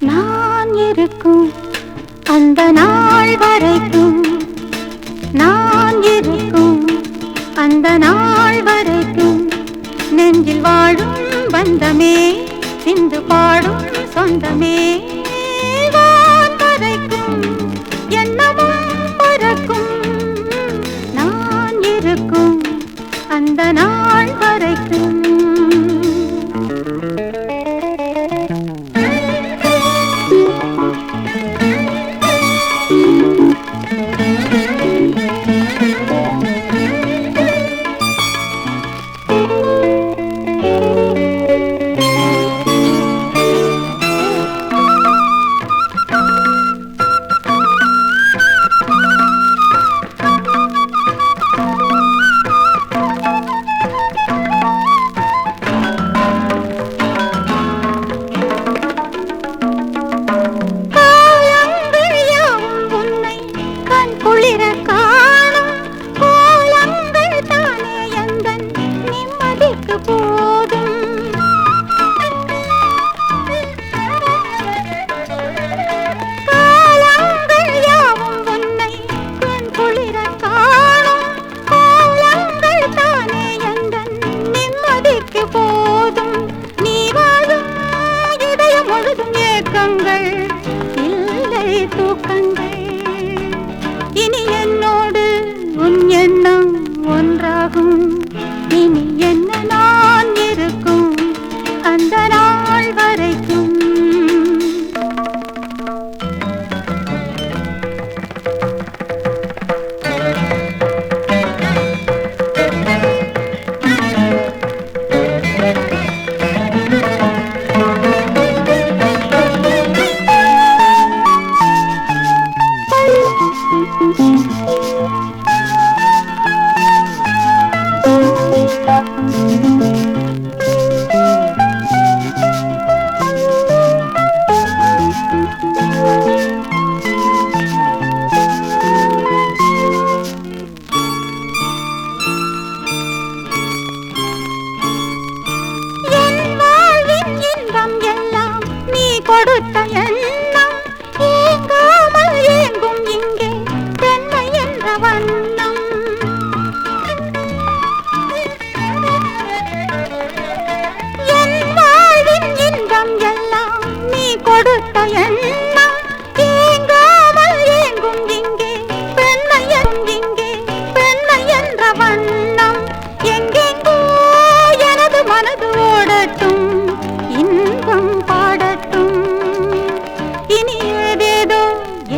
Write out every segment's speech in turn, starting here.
நான் இருக்கும் அந்த நாள் வரைக்கும், நான் இருக்கும் அந்த நாள் வரைக்கும், நெஞ்சில் வாழும் பந்தமே, சிந்து பாடும் சொந்தமே, வான் வரைக்கும் எண்ணமும் பறக்கும், நான் இருக்கும் அந்த நாள் வரைக்கும். இல்லை தூக்கங்கள் இனி என்னோடு உன் எண்ணம் ஒன்றாகும், இனி என்ன நான் இருக்கும் அந்த நாள் வரைக்கும். கொடுத்த எண்ணம் ஏங்காமல் ஏங்கும் இங்கே பெண்மை என்ற வண்ணம், என் வாழ்வின் இன்பம் எல்லாம் நீ கொடுத்த எண்ணம் ஏங்காமல் ஏங்கும் இங்கே பெண்மை இங்கே பெண்மை என்ற வண்ணம். எங்கெங்கோ எனது மனது ஓடட்டும், இன்பம் பாடட்டும், இனி ஏதேதோ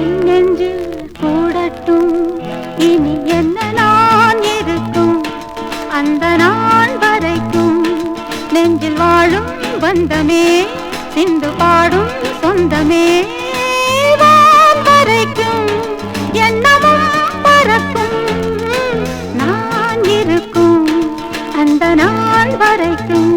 என் நெஞ்சில் கூடட்டும், இனி என்ன நான் இருக்கும் அந்த நாள் வரைக்கும், நெஞ்சில் வாழும் பந்தமே, சிந்து பாடும் சொந்தமே, வான் வரைக்கும் எண்ணமும் பறக்கும், நான் இருக்கும் அந்த நாள் வரைக்கும்.